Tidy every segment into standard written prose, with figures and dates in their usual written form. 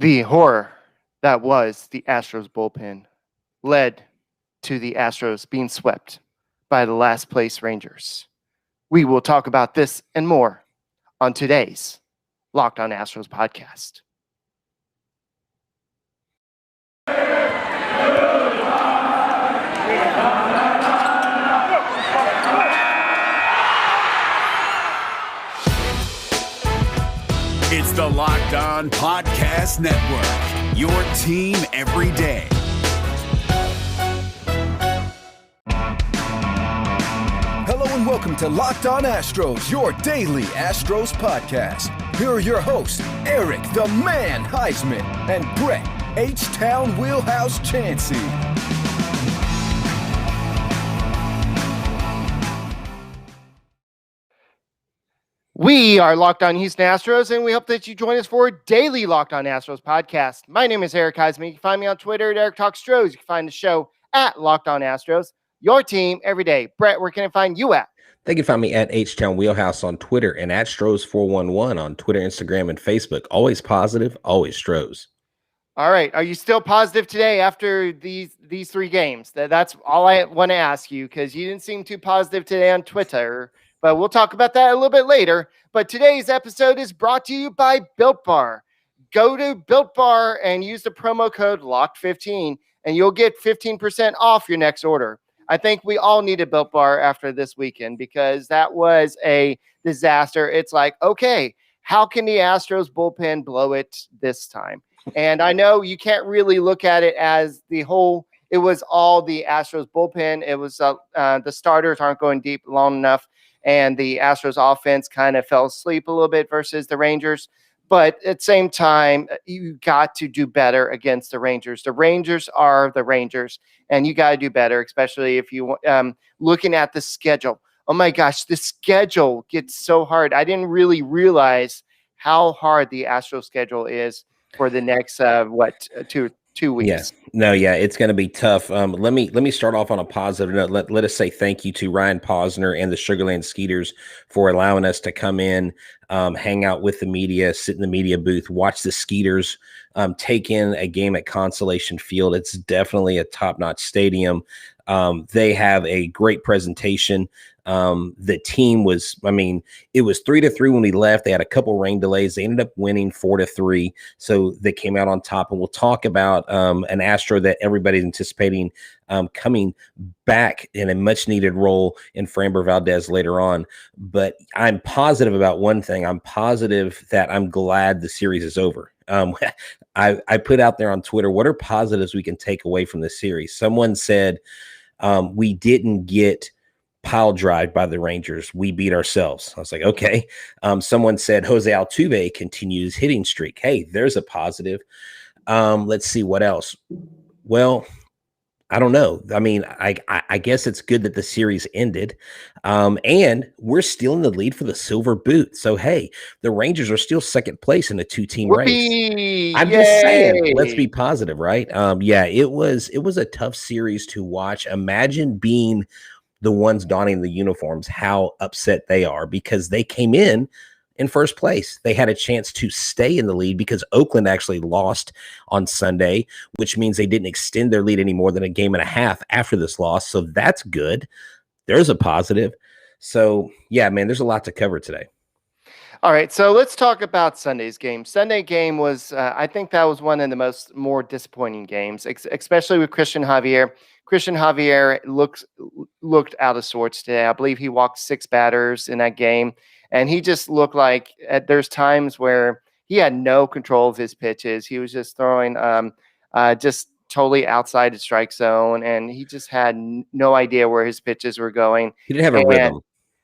The horror that was the Astros bullpen led to the Astros being swept by the last place Rangers. We will talk about this and more on today's Locked On Astros podcast. It's the Locked On Podcast Network, your team every day. Hello and welcome to Locked On Astros, your daily Astros podcast. Here are your hosts, Eric the Man Huysman and Brett H-Town Wheelhouse Chancey. We are Locked On Houston Astros, and we hope that you join us for a daily Locked On Astros podcast. My name is Eric Huysman. You can find me on Twitter at Eric Talks Stros. You can find the show at Locked On Astros, your team every day. Brett, where can I find you at? They can find me at H-Town Wheelhouse on Twitter and at Stros411 on Twitter, Instagram, and Facebook. Always positive, always Stros. All right. Are you still positive today after these three games? That's all I want to ask you, because you didn't seem too positive today on Twitter. But we'll talk about that a little bit later. But today's episode is brought to you by Built Bar. Go to Built Bar and use the promo code LOCKED15, and you'll get 15% off your next order. I think we all need a Built Bar after this weekend, because that was a disaster. It's like, okay, how can the Astros bullpen blow it this time? And I know you can't really look at it as it was all the Astros bullpen. It was the starters aren't going deep long enough, and the Astros offense kind of fell asleep a little bit versus the Rangers. But at the same time, you got to do better against the Rangers. The Rangers are the Rangers, and you got to do better, especially if you looking at the schedule. Oh my gosh, the schedule gets so hard. I didn't really realize how hard the Astros schedule is for the next 2 weeks. Yeah, it's going to be tough. Let me start off on a positive note. Let us say thank you to Ryan Posner and the Sugarland Skeeters for allowing us to come in, hang out with the media, sit in the media booth, watch the Skeeters take in a game at Consolation Field. It's definitely a top-notch stadium. They have a great presentation. The team was, it was 3-3 when we left. They had a couple rain delays. They ended up winning 4-3. So they came out on top, and we'll talk about an Astro that everybody's anticipating coming back in a much needed role in Framber Valdez later on. But I'm positive about one thing. I'm positive that I'm glad the series is over. I put out there on Twitter, what are positives we can take away from this series? Someone said, we didn't get pile drive by the Rangers. We beat ourselves. I was like, okay. Someone said Jose Altuve continues hitting streak. Hey, there's a positive. Let's see what else. Well, I don't know. I guess it's good that the series ended. And we're still in the lead for the silver boot. So, hey, the Rangers are still second place in a two-team race. I'm just saying, let's be positive, right? It was a tough series to watch. Imagine being the ones donning the uniforms, how upset they are, because they came in first place. They had a chance to stay in the lead because Oakland actually lost on Sunday, which means they didn't extend their lead any more than a game and a half after this loss. So that's good. There's a positive. So, yeah, man, there's a lot to cover today. All right, so let's talk about Sunday's game. Sunday game was, I think that was one of the more disappointing games, especially with Christian Javier. Christian Javier looked out of sorts today. I believe he walked 6 batters in that game, and he just looked like there's times where he had no control of his pitches. He was just throwing just totally outside the strike zone, and he just had no idea where his pitches were going. He didn't have a rhythm.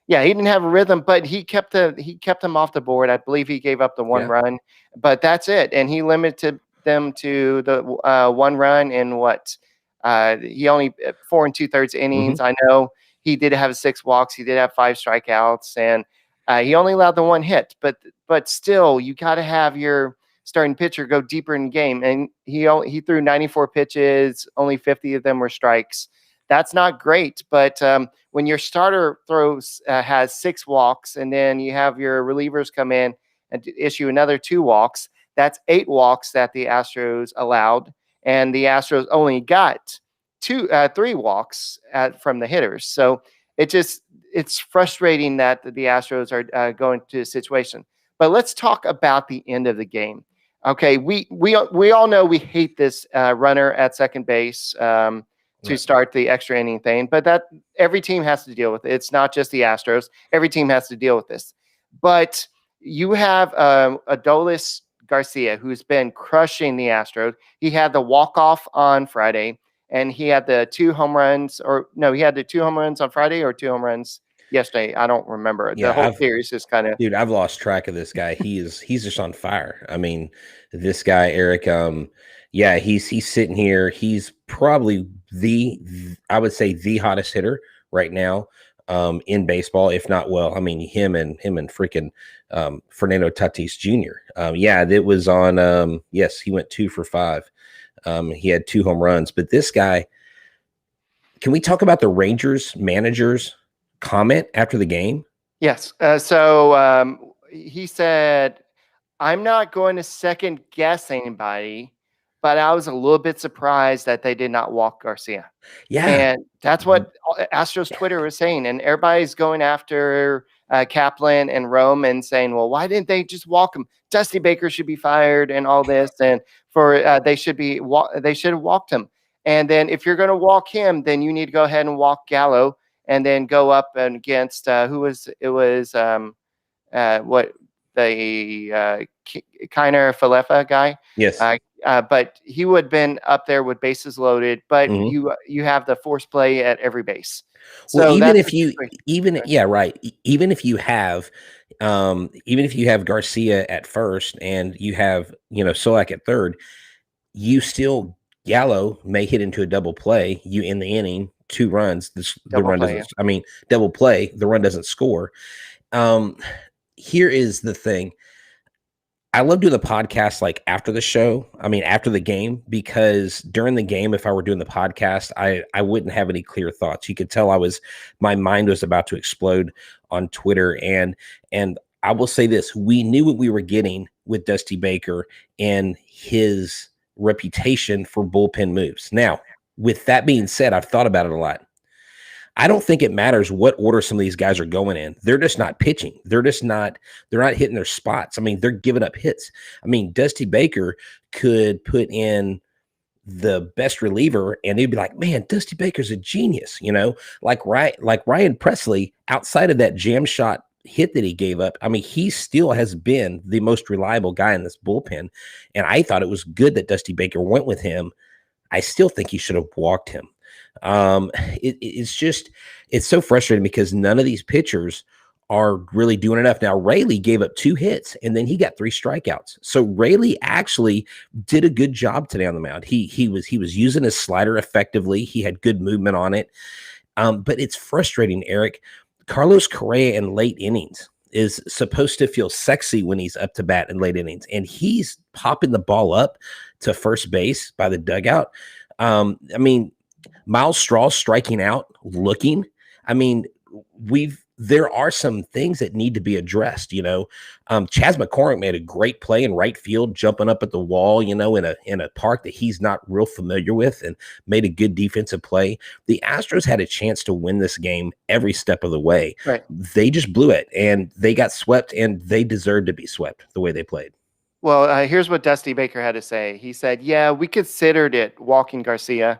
Yeah, he didn't have a rhythm, but he kept them off the board. I believe he gave up the one run, but that's it. And he limited them to the 1 run in he only 4 2/3 innings. I know he did have 6 walks. He did have 5 strikeouts, and he only allowed the 1 hit. But still, you got to have your starting pitcher go deeper in the game. And he threw 94 pitches, only 50 of them were strikes. That's not great, but when your starter has 6 walks, and then you have your relievers come in and issue another 2 walks, That's 8 walks that the Astros allowed, and the Astros only got 3 walks from the hitters. So it's frustrating that the Astros are going to a situation. But let's talk about the end of the game. Okay, we all know we hate this runner at second base to start the extra inning thing, but that every team has to deal with it. It's not just the Astros. Every team has to deal with this. But you have Adolis Garcia, who's been crushing the Astros. He had the walk-off on Friday, and he had the 2 home runs, he had the 2 home runs on Friday or 2 home runs yesterday. I don't remember. Yeah, the whole series is kind of. Dude, I've lost track of this guy. He's just on fire. I mean, this guy, Eric, he's sitting here. He's probably I would say the hottest hitter right now in baseball, if not, well, I mean, him and freaking Fernando Tatis Jr. That was on yes, he went 2 for 5. He had 2 home runs, but this guy, can we talk about the Rangers manager's comment after the game? Yes. So he said, I'm not going to second guess anybody, but I was a little bit surprised that they did not walk Garcia. Yeah. And that's what Astros Twitter was saying. And everybody's going after Kaplan and Rome and saying, well, why didn't they just walk him? Dusty Baker should be fired and all this. And they should have walked him. And then if you're going to walk him, then you need to go ahead and walk Gallo and then go up against Kiner Falefa guy. Yes. But he would have been up there with bases loaded, but you have the force play at every base. So well, even if you have Garcia at first and you have, Solak at third, you still Gallo may hit into a double play. You in the inning, 2 runs. Double play. The run doesn't score. Here is the thing. I love doing the podcast like after the show. After the game, because during the game, if I were doing the podcast, I wouldn't have any clear thoughts. You could tell my mind was about to explode on Twitter. And I will say this, we knew what we were getting with Dusty Baker and his reputation for bullpen moves. Now, with that being said, I've thought about it a lot. I don't think it matters what order some of these guys are going in. They're just not pitching. They're not hitting their spots. They're giving up hits. Dusty Baker could put in the best reliever and they'd be like, man, Dusty Baker's a genius, like Ryan Presley, outside of that jam shot hit that he gave up. He still has been the most reliable guy in this bullpen. And I thought it was good that Dusty Baker went with him. I still think he should have walked him. It's so frustrating because none of these pitchers are really doing enough. Now, Rayleigh gave up 2 hits and then he got 3 strikeouts. So Rayleigh actually did a good job today on the mound. He was using his slider effectively. He had good movement on it. But it's frustrating, Eric. Carlos Correa in late innings is supposed to feel sexy when he's up to bat in late innings, and he's popping the ball up to first base by the dugout. Miles Straw striking out, looking. There are some things that need to be addressed. Chas McCormick made a great play in right field, jumping up at the wall, in a park that he's not real familiar with, and made a good defensive play. The Astros had a chance to win this game every step of the way. Right. They just blew it, and they got swept, and they deserved to be swept the way they played. Well, here's what Dusty Baker had to say. He said, yeah, we considered it walking Garcia,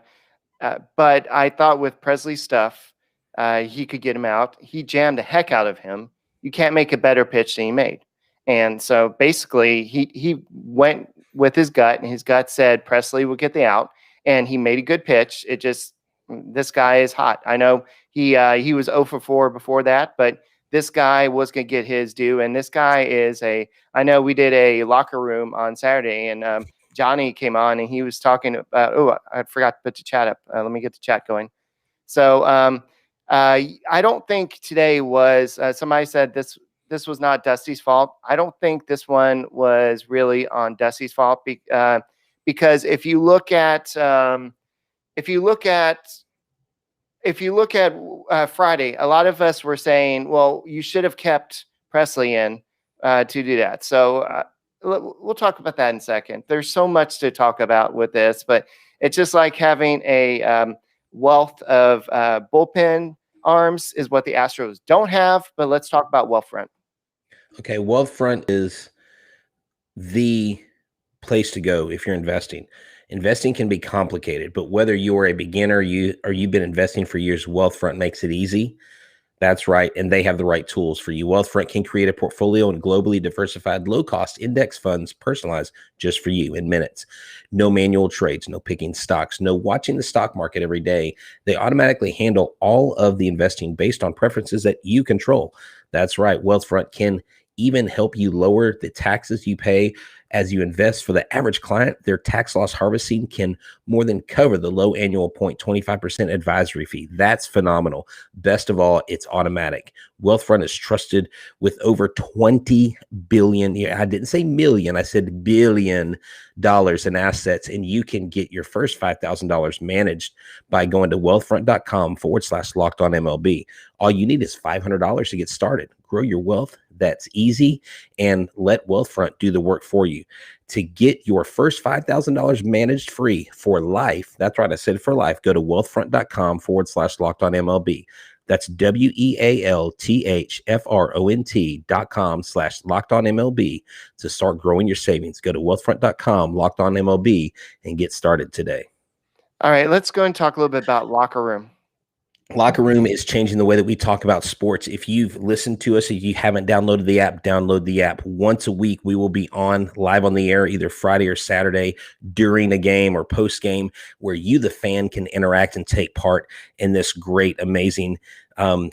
but I thought with Presley's stuff, he could get him out. He jammed the heck out of him. You can't make a better pitch than he made. And so basically he went with his gut, and his gut said Presley will get the out, and he made a good pitch. This guy is hot. I know he was 0 for 4 before that, but this guy was going to get his due. And this guy I know we did a locker room on Saturday, and Johnny came on and he was talking about, I forgot to put the chat up. Let me get the chat going. So I don't think today was, somebody said this was not Dusty's fault. I don't think this one was really on Dusty's fault because if you look at Friday, a lot of us were saying, well, you should have kept Presley in to do that. So we'll talk about that in a second. There's so much to talk about with this, but it's just like having a wealth of bullpen arms is what the Astros don't have. But let's talk about Wealthfront. Okay, Wealthfront is the place to go if you're investing. Investing can be complicated, but whether you are a beginner or you've been investing for years, Wealthfront makes it easy. That's right, and they have the right tools for you. Wealthfront can create a portfolio and globally diversified, low-cost index funds personalized just for you in minutes. No manual trades, no picking stocks, no watching the stock market every day. They automatically handle all of the investing based on preferences that you control. That's right, Wealthfront can even help you lower the taxes you pay as you invest. For the average client, their tax loss harvesting can more than cover the low annual 0.25% advisory fee. That's phenomenal. Best of all, it's automatic. Wealthfront is trusted with over $20 billion. I didn't say million, I said $1 billion in assets, and you can get your first $5,000 managed by going to wealthfront.com/lockedonmlb. All you need is $500 to get started. Grow your wealth. That's easy, and let Wealthfront do the work for you. To get your first $5,000 managed free for life, that's right, I said for life, go to wealthfront.com/lockedonmlb. That's wealthfront.com/lockedonmlb to start growing your savings. Go to wealthfront.com/lockedonmlb and get started today. All right, let's go and talk a little bit about Locker Room. Locker Room is changing the way that we talk about sports. If you've listened to us, if you haven't downloaded the app, download the app. Once a week, we will be live on the air, either Friday or Saturday during a game or post game, where you, the fan, can interact and take part in this great, amazing, venue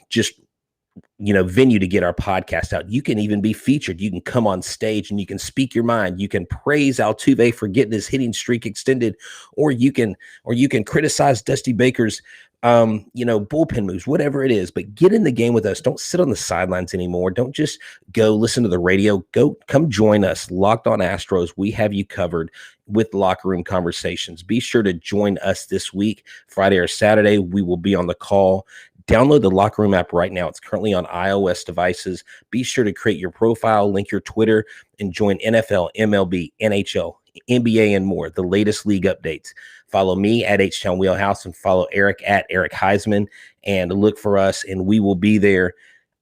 to get our podcast out. You can even be featured. You can come on stage and you can speak your mind. You can praise Altuve for getting his hitting streak extended, or you can criticize Dusty Baker's bullpen moves, whatever it is. But get in the game with us. Don't sit on the sidelines anymore. Don't just go listen to the radio. Come join us. Locked On Astros. We have you covered with Locker Room Conversations. Be sure to join us this week, Friday or Saturday. We will be on the call. Download the Locker Room app right now. It's currently on iOS devices. Be sure to create your profile, link your Twitter, and join NFL, MLB, NHL, NBA, and more. The latest league updates. Follow me at H-Town Wheelhouse and follow Eric at Eric Huysman, and look for us, and we will be there.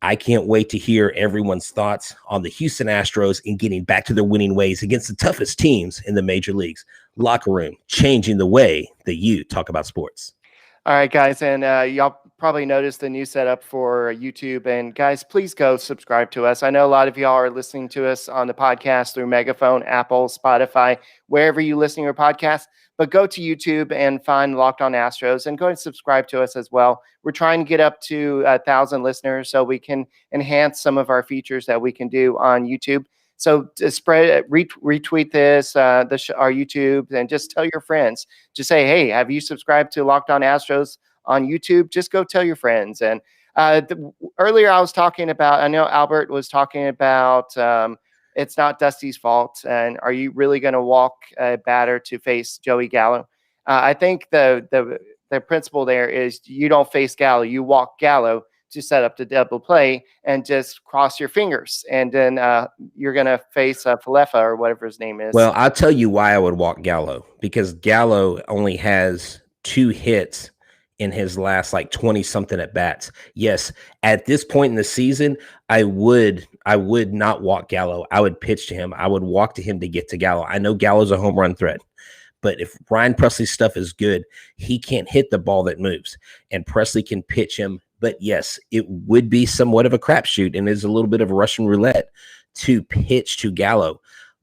I can't wait to hear everyone's thoughts on the Houston Astros and getting back to their winning ways against the toughest teams in the major leagues. Locker Room, changing the way that you talk about sports. All right, guys, and y'all probably noticed the new setup for YouTube. And guys, please go subscribe to us. I know a lot of y'all are listening to us on the podcast through Megaphone, Apple, Spotify, wherever you listen to your podcast. But go to YouTube and find Locked On Astros and go and subscribe to us as well. We're trying to get up to 1,000 listeners so we can enhance some of our features that we can do on YouTube. So to retweet this, our YouTube, and just tell your friends. Just say, hey, have you subscribed to Locked On Astros on YouTube? Just go tell your friends. And earlier I was talking about, I know Albert was talking about it's not Dusty's fault. And are you really going to walk a batter to face Joey Gallo? I think the principle there is you don't face Gallo, you walk Gallo to set up the double play and just cross your fingers. And then you're going to face Falefa or whatever his name is. Well, I'll tell you why I would walk Gallo, because Gallo only has 2 hits in his last 20 something at bats. Yes, at this point in the season, I would not walk Gallo. I would pitch to him. I would walk to him to get to Gallo. I know Gallo's a home run threat, but if Ryan Presley's stuff is good, he can't hit the ball that moves, and Presley can pitch him. But yes, it would be somewhat of a crapshoot and is a little bit of a Russian roulette to pitch to Gallo.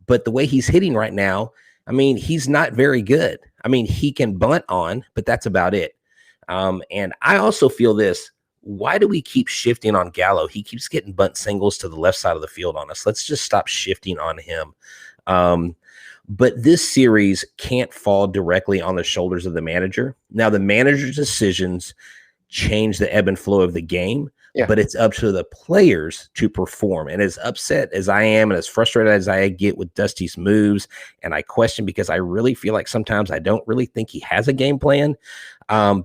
But the way he's hitting right now, I mean, he's not very good. I mean, he can bunt on, but that's about it. And I also feel this. Why do we keep shifting on Gallo? He keeps getting bunt singles to the left side of the field on us. Let's just stop shifting on him. But this series can't fall directly on the shoulders of the manager. Now, the manager's decisions change the ebb and flow of the game, but it's up to the players to perform. And as upset as I am and as frustrated as I get with Dusty's moves, and I question, because I really feel like sometimes I don't really think he has a game plan, and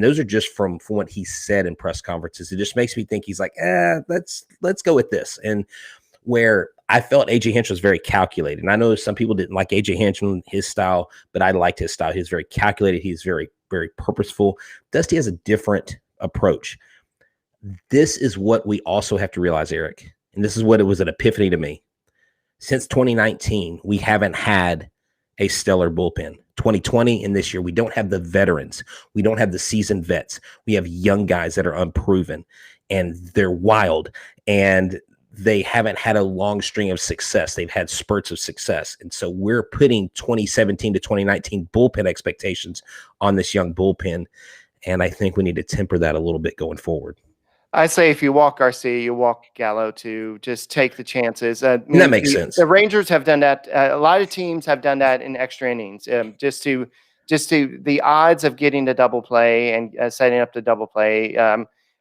those are just from what he said in press conferences. It just makes me think he's like, let's go with this. And where I felt AJ Hinch was very calculated. And I know some people didn't like AJ Hinch and his style, but I liked his style. He's very calculated. He's very, very purposeful. Dusty has a different approach. This is what we also have to realize, Eric, and this is what it was an epiphany to me. Since 2019, we haven't had a stellar bullpen. 2020 and this year, we don't have the veterans. We don't have the seasoned vets. We have young guys that are unproven, and they're wild, and they haven't had a long string of success. They've had spurts of success. And so we're putting 2017 to 2019 bullpen expectations on this young bullpen, and I think we need to temper that a little bit going forward. I say if you walk Garcia, you walk Gallo too. Just take the chances. That makes sense. The Rangers have done that. A lot of teams have done that in extra innings. Just to the odds of getting to double play and setting up the double play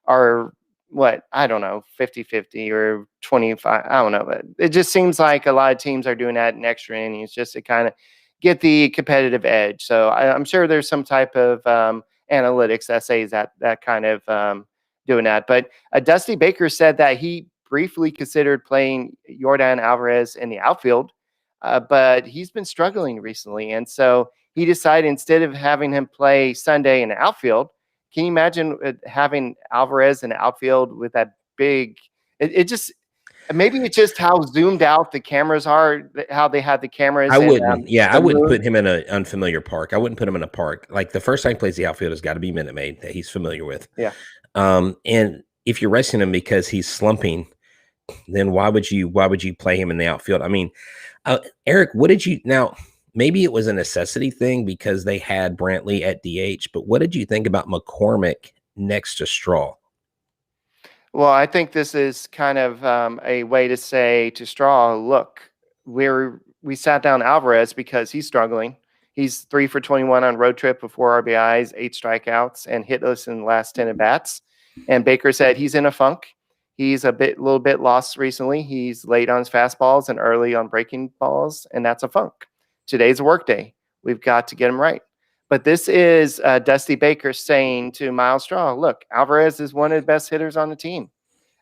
are what, I don't know, 50-50 or 25. I don't know. But it just seems like a lot of teams are doing that in extra innings just to kind of get the competitive edge. So I'm sure there's some type of analytics that says that kind of doing that. But Dusty Baker said that he briefly considered playing Yordan Alvarez in the outfield, but he's been struggling recently. And so he decided instead of having him play Sunday in the outfield, can you imagine having Alvarez in the outfield with that big, maybe it's just how zoomed out the cameras are, how they have the cameras. I wouldn't put him in an unfamiliar park. I wouldn't put him in a park. Like the first time he plays the outfield has got to be Minute Maid that he's familiar with. Yeah. And if you're resting him because he's slumping, then why would you play him in the outfield? I mean, Eric, maybe it was a necessity thing because they had Brantley at DH, but what did you think about McCormick next to Straw? Well, I think this is kind of a way to say to Straw, look, we sat down Alvarez because he's struggling. He's 3 for 21 on road trip with 4 RBIs, 8 strikeouts, and hitless in the last 10 at bats. And Baker said he's in a funk. He's a little bit lost recently. He's late on his fastballs and early on breaking balls, and that's a funk. Today's a work day. We've got to get him right. But this is Dusty Baker saying to Miles Straw, look, Alvarez is one of the best hitters on the team,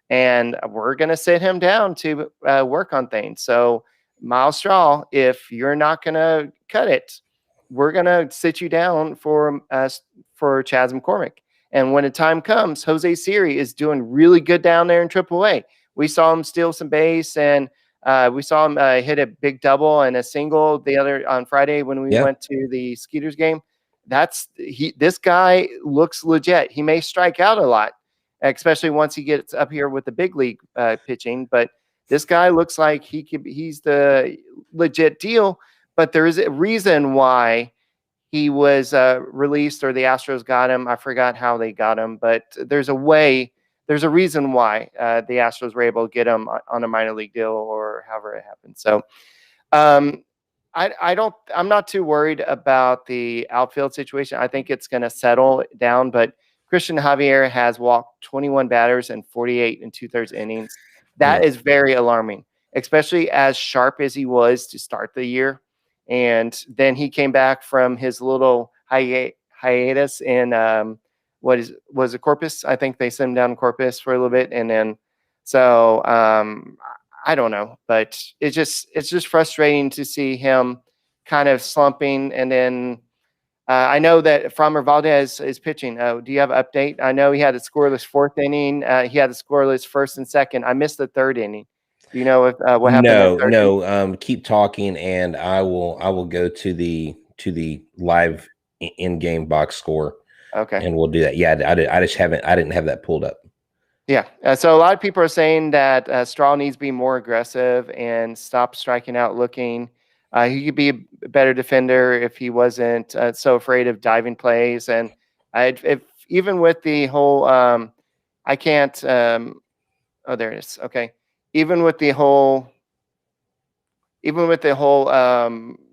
and we're going to sit him down to work on things. So Miles Straw, if you're not going to cut it, we're going to sit you down for Chas McCormick. And when the time comes, Jose Siri is doing really good down there in AAA. We saw him steal some base, and we saw him hit a big double and a single on Friday when we went to the Skeeters game. This guy looks legit. He may strike out a lot, especially once he gets up here with the big league pitching. But this guy looks like he's the legit deal. But there is a reason why he was released, or the Astros got him. I forgot how they got him, but there's a reason why the Astros were able to get him on a minor league deal, or however it happened. So I'm not too worried about the outfield situation. I think it's going to settle down, but Christian Javier has walked 21 batters in 48 and 2/3 innings. That is very alarming, especially as sharp as he was to start the year. And then he came back from his little hiatus in was it Corpus? I think they sent him down to Corpus for a little bit, and then I don't know, but it's just frustrating to see him kind of slumping. And then I know that Framber Valdez is pitching. Do you have an update? I know he had a scoreless 4th inning. He had a scoreless 1st and 2nd. I missed the 3rd inning. Do you know what happened? No. Keep talking, and I will go to the live in-game box score. Okay, and we'll do that. Yeah, I didn't have that pulled up. Yeah. So a lot of people are saying that Straw needs to be more aggressive and stop striking out looking. He could be a better defender if he wasn't so afraid of diving plays. And even with the whole, I can't. Oh, there it is. Okay. Even with the whole,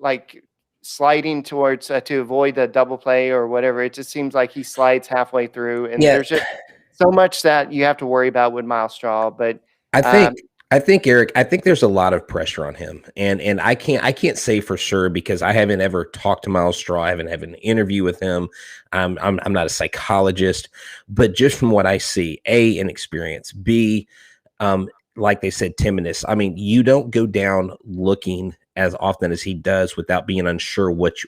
like sliding towards to avoid the double play or whatever, it just seems like he slides halfway through, and there's just so much that you have to worry about with Miles Straw. But I think Eric, there's a lot of pressure on him, and I can't say for sure because I haven't ever talked to Miles Straw. I haven't had an interview with him. I'm not a psychologist, but just from what I see, A, in experience, B, like they said, timidness. I mean, you don't go down looking as often as he does without being unsure what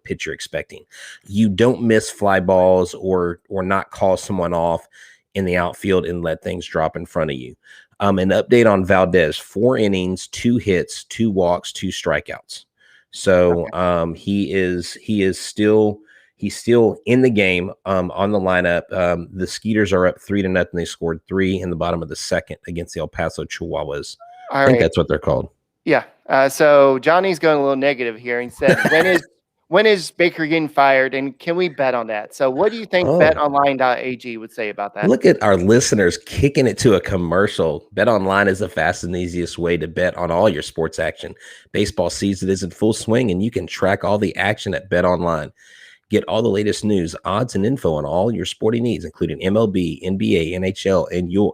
pitch you're expecting. You don't miss fly balls or not call someone off in the outfield and let things drop in front of you. An update on Valdez: 4 innings, 2 hits, 2 walks, 2 strikeouts. So he's still in the game, on the lineup. The Skeeters are up 3-0. They scored 3 in the bottom of the second against the El Paso Chihuahuas. I think that's what they're called. Yeah. So Johnny's going a little negative here. He said, when is Baker getting fired, and can we bet on that? So what do you think betonline.ag would say about that? Look at our listeners kicking it to a commercial. BetOnline is the fastest and easiest way to bet on all your sports action. Baseball season is in full swing, and you can track all the action at BetOnline. Get all the latest news, odds, and info on all your sporting needs, including MLB, NBA, NHL,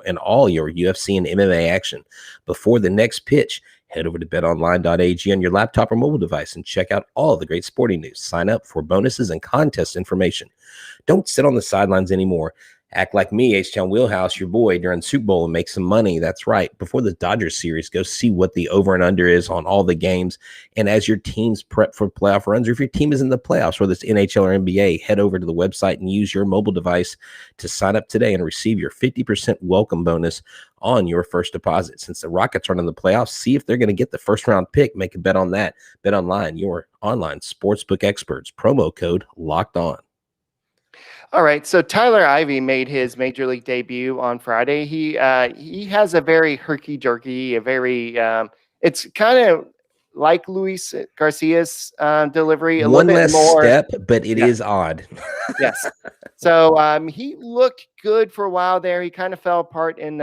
and all your UFC and MMA action. Before the next pitch, head over to betonline.ag on your laptop or mobile device and check out all the great sporting news. Sign up for bonuses and contest information. Don't sit on the sidelines anymore. Act like me, H-Town Wheelhouse, your boy, during Super Bowl and make some money. That's right. Before the Dodgers series, go see what the over and under is on all the games. And as your teams prep for playoff runs, or if your team is in the playoffs, whether it's NHL or NBA, head over to the website and use your mobile device to sign up today and receive your 50% welcome bonus on your first deposit. Since the Rockets aren't in the playoffs, see if they're going to get the first round pick. Make a bet on that. Bet Online, your online sportsbook experts. Promo code Locked On. All right, so Tyler Ivey made his major league debut on Friday. He has a very herky-jerky, it's kind of like Luis Garcia's delivery, a One little less bit more step, but it is odd. Yes. So he looked good for a while there. He kind of fell apart in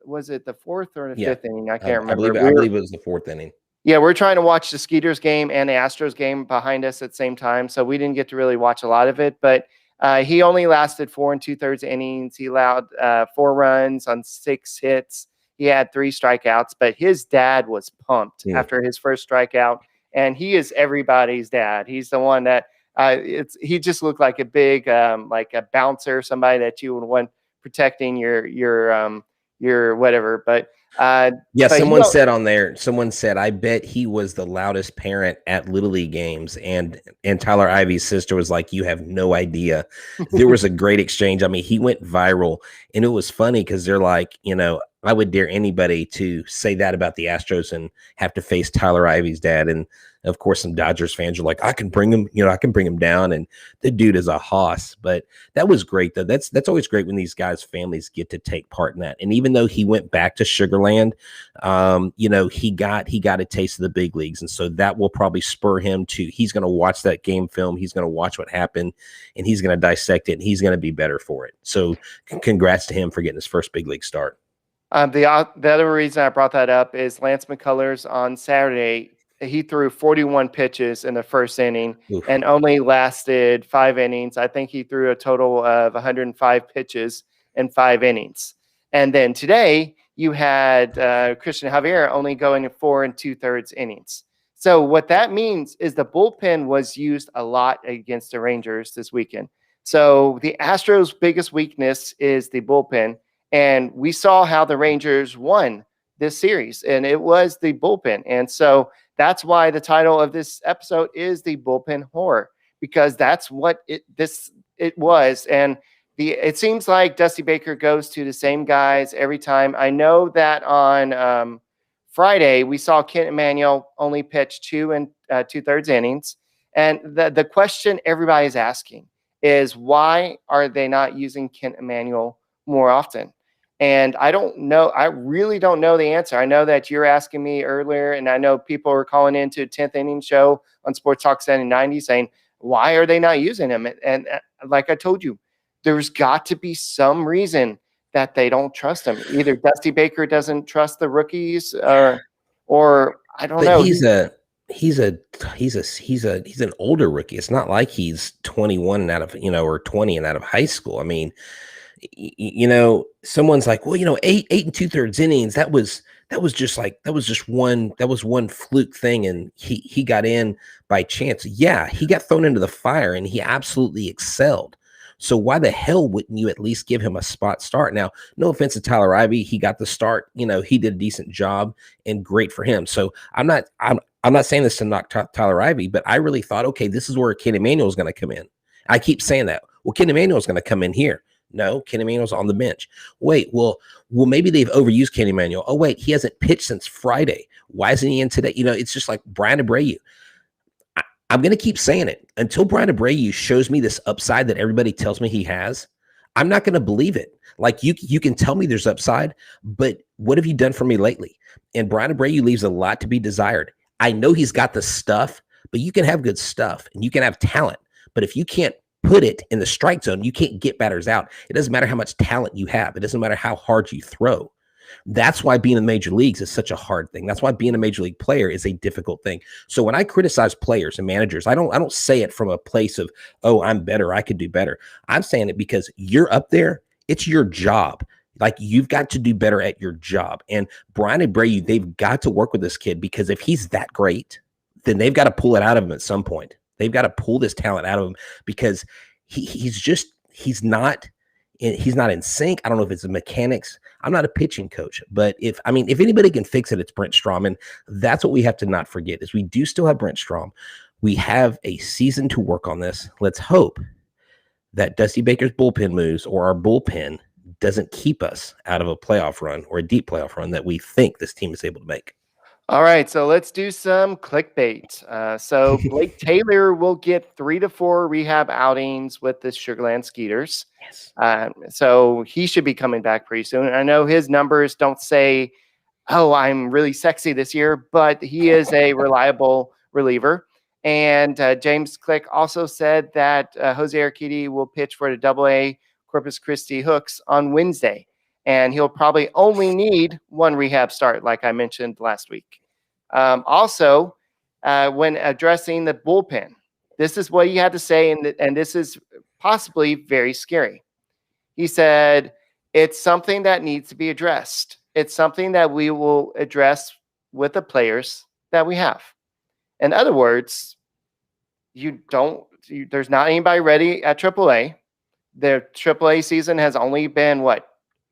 was it the 4th or the 5th inning? I can't remember. I believe it was the 4th inning. Yeah, we're trying to watch the Skeeters game and the Astros game behind us at the same time, so we didn't get to really watch a lot of it, but he only lasted 4 2/3 innings. He allowed 4 runs on 6 hits. He had 3 strikeouts, but his dad was pumped after his first strikeout, and he is everybody's dad. He's the one that he just looked like a big like a bouncer, somebody that you would want protecting your whatever. But someone said, I bet he was the loudest parent at Little League games. And Tyler Ivey's sister was like, you have no idea. There was a great exchange. I mean, he went viral, and it was funny because they're like, I would dare anybody to say that about the Astros and have to face Tyler Ivey's dad. And of course, some Dodgers fans are like, I can bring him down. And the dude is a hoss. But that was great, though. That's always great when these guys' families get to take part in that. And even though he went back to Sugarland, he got a taste of the big leagues. And so that will probably spur him he's going to watch that game film. He's going to watch what happened, and he's going to dissect it, and he's going to be better for it. So congrats to him for getting his first big league start. The other reason I brought that up is Lance McCullers on Saturday. He threw 41 pitches in the first inning and only lasted 5 innings. I think he threw a total of 105 pitches in 5 innings. And then today you had Christian Javier only going 4 2/3 innings. So what that means is the bullpen was used a lot against the Rangers this weekend. So the Astros' biggest weakness is the bullpen. And we saw how the Rangers won this series, and it was the bullpen. And so that's why the title of this episode is the bullpen horror, because that's what it was. And it seems like Dusty Baker goes to the same guys every time. I know that on Friday we saw Kent Emanuel only pitch 2 2/3 innings. And the question everybody's asking is, why are they not using Kent Emanuel more often? And I don't know. I really don't know the answer. I know that you're asking me earlier, and I know people are calling into a 10th inning show on Sports Talk 790 saying, why are they not using him? And like I told you, there's got to be some reason that they don't trust him. Either Dusty Baker doesn't trust the rookies, or I don't know. He's an older rookie. It's not like he's 21 and out of, or 20 and out of high school. I mean, someone's like, well, 8 2/3 innings. That was just one fluke thing. And he got in by chance. Yeah. He got thrown into the fire and he absolutely excelled. So why the hell wouldn't you at least give him a spot start? Now, no offense to Tyler Ivey, he got the start. He did a decent job, and great for him. So I'm not saying this to knock Tyler Ivey, but I really thought, okay, this is where Ken Emanuel is going to come in. I keep saying that. Well, Ken Emanuel is going to come in here. No, Ken Emanuel's on the bench. Wait, well, maybe they've overused Ken Emanuel. Oh, wait, he hasn't pitched since Friday. Why isn't he in today? It's just like Brian Abreu. I'm going to keep saying it until Brian Abreu shows me this upside that everybody tells me he has. I'm not going to believe it. Like you can tell me there's upside, but what have you done for me lately? And Brian Abreu leaves a lot to be desired. I know he's got the stuff, but you can have good stuff and you can have talent. But if you can't put it in the strike zone, you can't get batters out. It doesn't matter how much talent you have. It doesn't matter how hard you throw. That's why being in the major leagues is such a hard thing. That's why being a major league player is a difficult thing. So when I criticize players and managers, I don't say it from a place of, oh, I'm better, I could do better. I'm saying it because you're up there. It's your job. Like, you've got to do better at your job. And Brian Abreu, they've got to work with this kid, because if he's that great, then they've got to pull it out of him at some point. They've got to pull this talent out of him, because he's not in sync. I don't know if it's the mechanics. I'm not a pitching coach, but if anybody can fix it, it's Brent Strom. And that's what we have to not forget, is we do still have Brent Strom. We have a season to work on this. Let's hope that Dusty Baker's bullpen moves, or our bullpen, doesn't keep us out of a playoff run, or a deep playoff run that we think this team is able to make. All right, so let's do some clickbait. So Blake Taylor will get 3 to 4 rehab outings with the Sugarland Skeeters. Yes. So he should be coming back pretty soon. I know his numbers don't say, oh, I'm really sexy this year, but he is a reliable reliever. And James Click also said that Jose Urquidy will pitch for the AA Corpus Christi Hooks on Wednesday. And he'll probably only need one rehab start, like I mentioned last week. Also, when addressing the bullpen, this is what he had to say, and this is possibly very scary. He said, it's something that needs to be addressed. It's something that we will address with the players that we have. In other words, there's not anybody ready at AAA. Their AAA season has only been,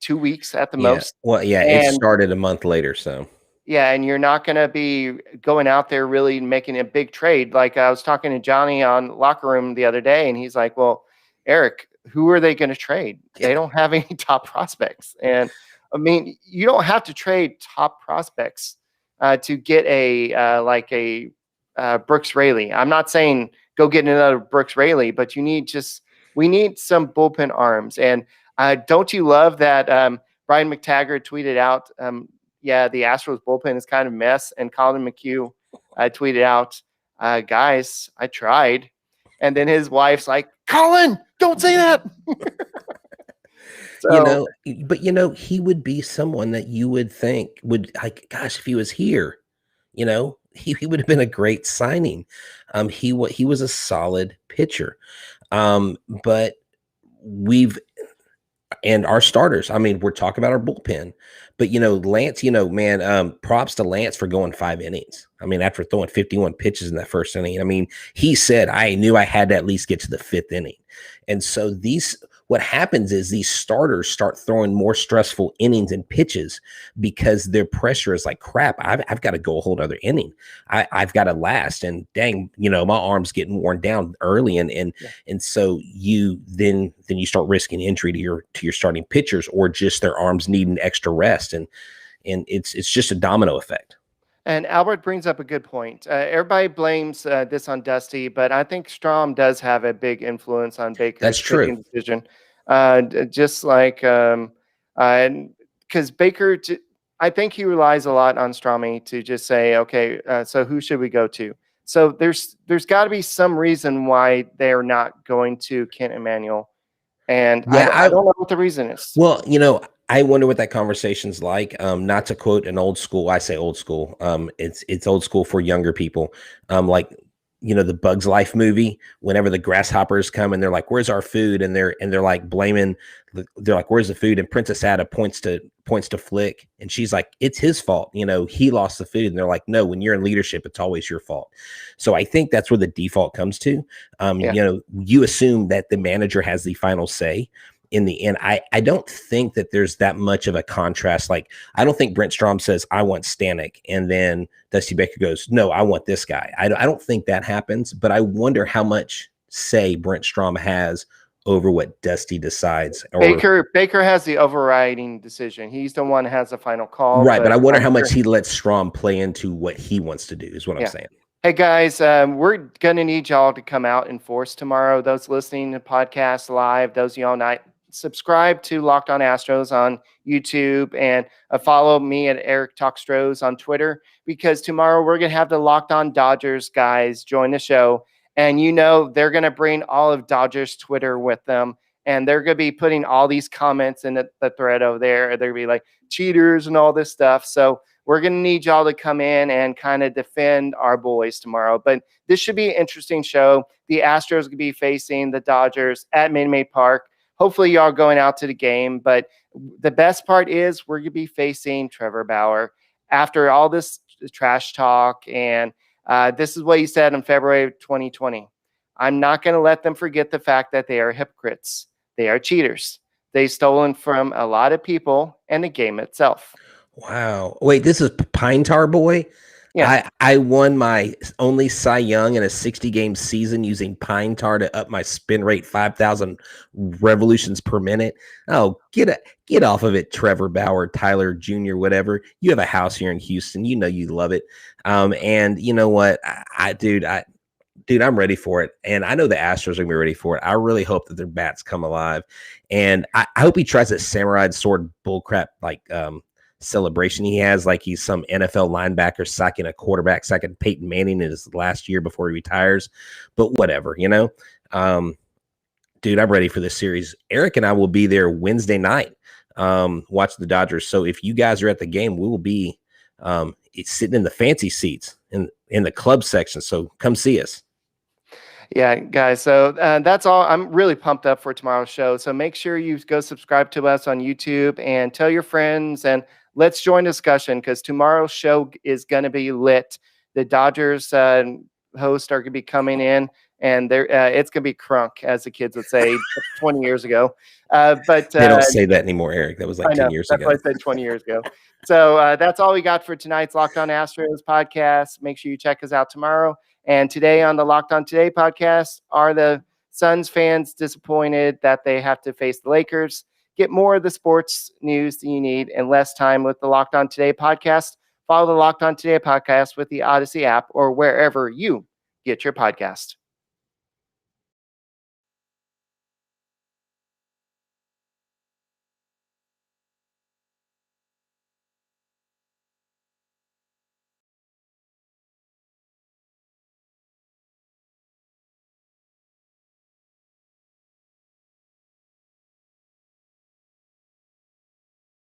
2 weeks at the most. Well, yeah, it started a month later, so. Yeah, and you're not going to be going out there really making a big trade. Like, I was talking to Johnny on Locker Room the other day, and he's like, well, Eric, who are they going to trade? Yeah. They don't have any top prospects. And, I mean, you don't have to trade top prospects to get a Brooks Raley. I'm not saying go get another Brooks Raley, but we need some bullpen arms. And don't you love that Brian McTaggart tweeted out, the Astros bullpen is kind of a mess. And Colin McHugh tweeted out, guys, I tried. And then his wife's like, Colin, don't say that. So, he would be someone that you would think would, like, gosh, if he was here, he would have been a great signing. He was a solid pitcher. But and our starters, we're talking about our bullpen, but Lance, props to Lance for going 5 innings. After throwing 51 pitches in that first inning, he said, I knew I had to at least get to the 5th inning. And so what happens is these starters start throwing more stressful innings and pitches, because their pressure is like, crap, I've got to go a whole other inning. I've got to last. And dang, my arm's getting worn down early. And so you start risking injury to your starting pitchers, or just their arms needing extra rest. And it's just a domino effect. And Albert brings up a good point. Everybody blames this on Dusty, but I think Strom does have a big influence on Baker's That's true. decision. Just like, because Baker, I think he relies a lot on Stromy to just say, okay, so who should we go to? So there's got to be some reason why they're not going to Kent Emanuel. And I don't know what the reason is. Well, I wonder what that conversation's like. Not to quote an old school, I say old school. It's old school for younger people. Like the Bugs Life movie, whenever the grasshoppers come and they're like, where's our food? And they're like blaming, they're like, where's the food? And Princess Ada points to Flick. And she's like, it's his fault. He lost the food. And they're like, no, when you're in leadership, it's always your fault. So I think that's where the default comes to. You assume that the manager has the final say. In the end, I don't think that there's that much of a contrast. Like, I don't think Brent Strom says, I want Stanek, and then Dusty Baker goes, no, I want this guy. I don't think that happens, but I wonder how much say Brent Strom has over what Dusty decides. Baker has the overriding decision. He's the one who has the final call. Right, but I wonder how much he lets Strom play into what he wants to do, is what I'm saying. Hey, guys, we're going to need y'all to come out in force tomorrow. Those listening to podcasts live, those of y'all not, subscribe to Locked On Astros on YouTube and follow me at Eric Talkstros on Twitter, because tomorrow we're going to have the Locked On Dodgers guys join the show. And they're going to bring all of Dodgers Twitter with them. And they're going to be putting all these comments in the thread over there. They're going to be like cheaters and all this stuff. So we're going to need y'all to come in and kind of defend our boys tomorrow. But this should be an interesting show. The Astros going to be facing the Dodgers at Minute Maid Park. Hopefully y'all going out to the game, but the best part is we're going to be facing Trevor Bauer after all this trash talk. And this is what he said in February of 2020. I'm not going to let them forget the fact that they are hypocrites. They are cheaters. They've stolen from a lot of people and the game itself. Wow. Wait, this is Pine Tar Boy? Yeah. I won my only Cy Young in a 60-game season using pine tar to up my spin rate 5,000 revolutions per minute. Oh, get off of it, Trevor Bauer, Tyler Jr., whatever. You have a house here in Houston. You love it. And you know what? Dude, I'm ready for it. And I know the Astros are going to be ready for it. I really hope that their bats come alive. And I hope he tries that samurai sword bullcrap, celebration he has, like he's some NFL linebacker sacking a quarterback, sacking Peyton Manning in his last year before he retires. But whatever, dude, I'm ready for this series. Eric and I will be there Wednesday night watching the Dodgers. So if you guys are at the game, we will be sitting in the fancy seats in the club section. So come see us. Yeah, guys. So that's all. I'm really pumped up for tomorrow's show. So make sure you go subscribe to us on YouTube and tell your friends, and let's join discussion, because tomorrow's show is going to be lit. The Dodgers hosts are going to be coming in, and it's going to be crunk, as the kids would say 20 years ago. But they don't say that anymore, Eric. That was like 10 years ago. That's what I said 20 years ago. So that's all we got for tonight's Locked On Astros podcast. Make sure you check us out tomorrow. And today on the Locked On Today podcast, are the Suns fans disappointed that they have to face the Lakers? Get more of the sports news that you need and less time with the Locked On Today podcast. Follow the Locked On Today podcast with the Odyssey app or wherever you get your podcast.